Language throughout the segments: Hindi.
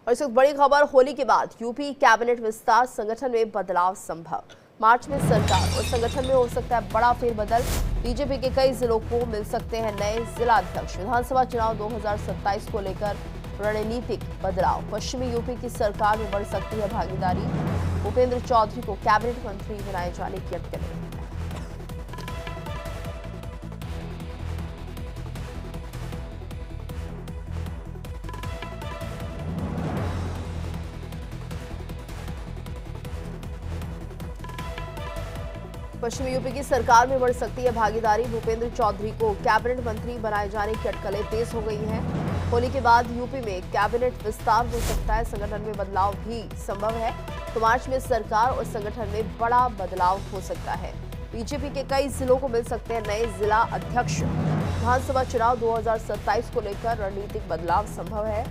और इस वक्त बड़ी खबर, होली के बाद यूपी कैबिनेट विस्तार, संगठन में बदलाव संभव। मार्च में सरकार और संगठन में हो सकता है बड़ा फेरबदल। बीजेपी के कई जिलों को मिल सकते हैं नए जिलाध्यक्ष। विधानसभा चुनाव 2027 को लेकर रणनीतिक बदलाव। पश्चिमी यूपी की सरकार में बढ़ सकती है भागीदारी। भूपेंद्र चौधरी को कैबिनेट मंत्री बनाए जाने की अटकलें। पश्चिमी यूपी की सरकार में बढ़ सकती है भागीदारी। भूपेंद्र चौधरी को कैबिनेट मंत्री बनाए जाने की अटकलें तेज हो गई हैं। होली के बाद यूपी में कैबिनेट विस्तार हो सकता है, संगठन में बदलाव भी संभव है। तो मार्च में सरकार और संगठन में बड़ा बदलाव हो सकता है। बीजेपी के कई जिलों को मिल सकते हैं नए जिला अध्यक्ष। विधानसभा चुनाव 2027 को लेकर रणनीतिक बदलाव संभव है।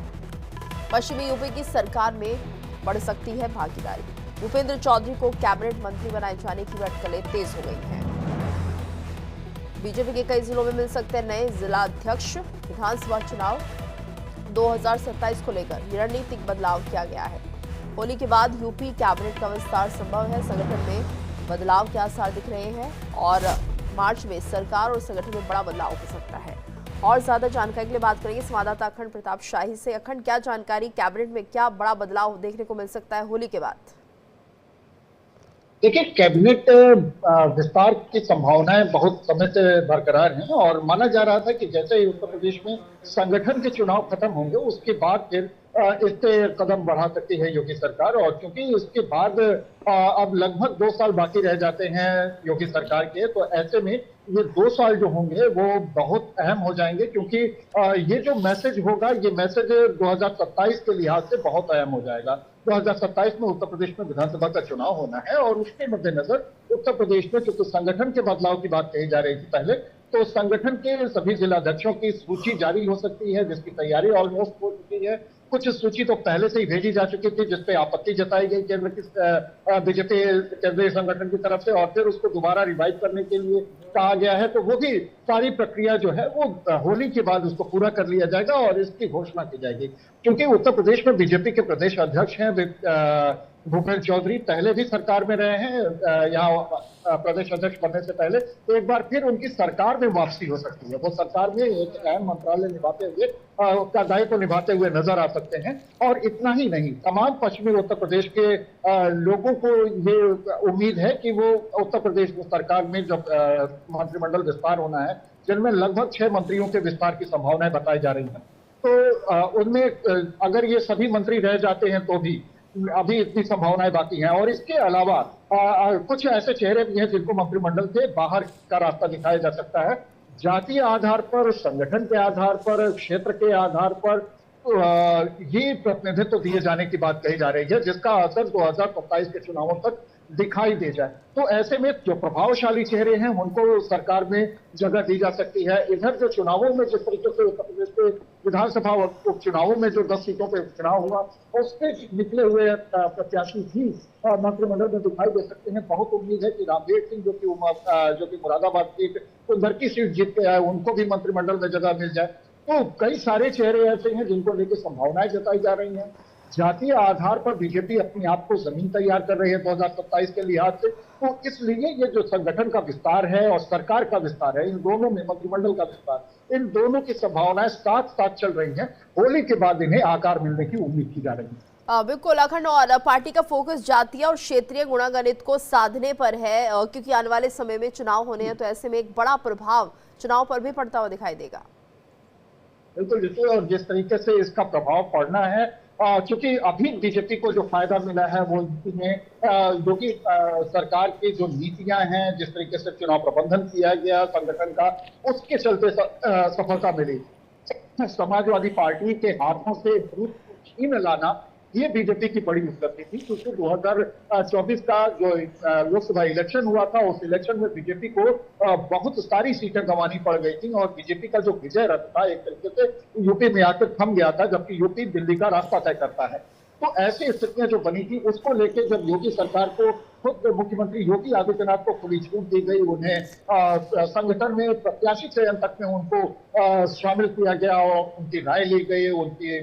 पश्चिमी यूपी की सरकार में बढ़ सकती है भागीदारी। भूपेंद्र चौधरी को कैबिनेट मंत्री बनाए जाने की अटकलें तेज हो गई हैं। बीजेपी के कई जिलों में मिल सकते हैं नए जिला अध्यक्ष। विधानसभा चुनाव 2027 को लेकर रणनीतिक बदलाव किया गया है। होली के बाद यूपी कैबिनेट का विस्तार संभव है, संगठन में बदलाव के आसार दिख रहे हैं और मार्च में सरकार और संगठन में बड़ा बदलाव हो सकता है। और ज्यादा जानकारी के लिए बात करेंगे संवाददाता अखंड प्रताप शाही से। अखंड, क्या जानकारी, कैबिनेट में क्या बड़ा बदलाव देखने को मिल सकता है होली के बाद? देखिए, कैबिनेट विस्तार की संभावनाएं बहुत समय से बरकरार हैं और माना जा रहा था कि जैसे ही उत्तर प्रदेश में संगठन के चुनाव खत्म होंगे उसके बाद फिर इस पे कदम बढ़ा सकती है योगी सरकार। और क्योंकि इसके बाद अब लगभग 2 साल बाकी रह जाते हैं योगी सरकार के, तो ऐसे में ये 2 साल जो होंगे वो बहुत अहम हो जाएंगे, क्योंकि ये जो मैसेज होगा, ये मैसेज 2027 के लिहाज से बहुत अहम हो जाएगा। 2027 में उत्तर प्रदेश में विधानसभा का चुनाव होना है और उसके मद्देनजर उत्तर प्रदेश में चूंकि संगठन के बदलाव की बात कही जा रही थी पहले, तो संगठन के सभी जिलाध्यक्षों की सूची जारी हो सकती है, जिसकी तैयारी ऑलमोस्ट हो चुकी है। कुछ सूची तो पहले से ही भेजी जा चुकी थी, जिसपे आपत्ति जताई गई केंद्र की बीजेपी केंद्रीय संगठन की तरफ से, और फिर उसको दोबारा रिवाइव करने के लिए कहा गया है। तो वो भी सारी प्रक्रिया जो है वो होली के बाद उसको पूरा कर लिया जाएगा और इसकी घोषणा की जाएगी। क्योंकि उत्तर प्रदेश में बीजेपी के प्रदेश अध्यक्ष हैं भूपेंद्र चौधरी, पहले भी सरकार में रहे हैं, यहाँ प्रदेश अध्यक्ष बनने से पहले, तो एक बार फिर उनकी सरकार में वापसी हो सकती है। वो सरकार में एक अहम मंत्रालय निभाते हुए का दायित्व निभाते हुए नजर आ सकते हैं। और इतना ही नहीं, तमाम पश्चिमी उत्तर प्रदेश के लोगों को ये उम्मीद है कि वो उत्तर प्रदेश में सरकार में जब मंत्रिमंडल विस्तार होना है, जिनमें लगभग 6 मंत्रियों के विस्तार की संभावनाएं बताई जा रही हैं, तो उनमें अगर ये सभी मंत्री रह जाते हैं तो भी अभी इतनी संभावनाएं बाकी हैं। और इसके अलावा कुछ ऐसे चेहरे भी हैं जिनको मंत्रिमंडल से बाहर का रास्ता दिखाया जा सकता है। जातीय आधार पर, संगठन के आधार पर, क्षेत्र के आधार पर ये प्रतिनिधित्व दिए जाने की बात कही जा रही है, जिसका असर 2027 के चुनावों तक दिखाई दे जाए। तो ऐसे में जो प्रभावशाली चेहरे हैं उनको सरकार में जगह दी जा सकती है। इधर जो चुनावों में जिस तरीके से उत्तर प्रदेश के विधानसभा उपचुनावों में जो 10 सीटों पे चुनाव हुआ, उससे निकले हुए प्रत्याशी भी मंत्रिमंडल में दिखाई दे सकते हैं। बहुत उम्मीद है कि रामवीर सिंह जो कि मुरादाबाद की उधर की सीट जीत के आए, उनको भी मंत्रिमंडल में जगह मिल जाए। तो कई सारे चेहरे ऐसे हैं जिनको लेकर संभावनाएं जताई जा रही हैं। जातीय आधार पर बीजेपी अपने आप को जमीन तैयार कर रही है 2027 के लिहाज से, तो इसलिए ये जो संगठन का विस्तार है और सरकार का विस्तार है, इन दोनों में मंत्रिमंडल का विस्तार, इन दोनों की संभावनाएं साथ साथ चल रही हैं। होली के बाद इन्हें आकार मिलने की उम्मीद की जा रही है। बिल्कुल अखंड, और पार्टी का फोकस जातीय और क्षेत्रीय गुणागणित को साधने पर है, क्योंकि आने वाले समय में चुनाव होने हैं, तो ऐसे में एक बड़ा प्रभाव चुनाव पर भी पड़ता हुआ दिखाई देगा। बिल्कुल बिल्कुल, और जिस तरीके से इसका प्रभाव पड़ना है, क्योंकि अभी बीजेपी को जो फायदा मिला है वो जो कि सरकार की जो नीतियां हैं, जिस तरीके से चुनाव प्रबंधन किया गया संगठन का, उसके चलते सफलता मिली। समाजवादी पार्टी के हाथों से बूथ को छीन लाना, ये बीजेपी की बड़ी उपलब्धि थी, क्योंकि 2024 का जो लोकसभा इलेक्शन हुआ था, उस इलेक्शन में बीजेपी को बहुत सारी सीटें गंवानी पड़ गई थी और बीजेपी का जो विजय रथ था एक तरीके से यूपी में आकर थम गया था, जबकि यूपी दिल्ली का रास्ता तय करता है। तो ऐसी स्थितियां जो बनी थी उसको लेके जब योगी सरकार को, खुद मुख्यमंत्री योगी आदित्यनाथ को खुली छूट दी गई, उन्हें संगठन में प्रत्याशी चयन तक में उनको शामिल किया गया और उनकी राय ली गई, उनकी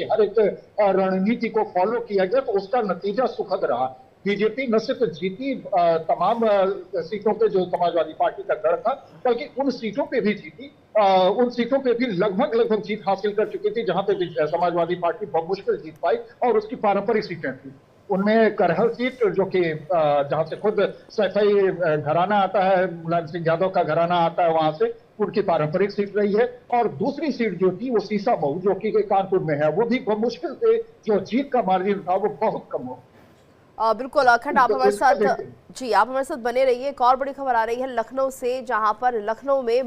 हर एक रणनीति को फॉलो किया गया, तो उसका नतीजा सुखद रहा। बीजेपी न सिर्फ जीती तमाम सीटों पे जो समाजवादी पार्टी का गढ़ था, बल्कि उन सीटों पे भी जीती, उन सीटों पे भी लगभग जीत हासिल कर चुकी थी जहां पे समाजवादी पार्टी बहुत मुश्किल जीत पाई, और उसकी पारंपरिक सीटें थी। उनमें करहल सीट, जो कि जहां से खुद सैफई घराना आता है, मुलायम सिंह यादव का घराना आता है, वहां से उनकी पारंपरिक सीट रही है। और दूसरी सीट जो थी वो सीसामऊ, जो कि कानपुर में है, वो भी बहुत मुश्किल से जो जीत का मार्जिन था वो बहुत कम हो। बिल्कुल अखंड, आप हमारे साथ, जी आप हमारे साथ बने रहिए। एक और बड़ी खबर आ रही है लखनऊ से, जहां पर लखनऊ में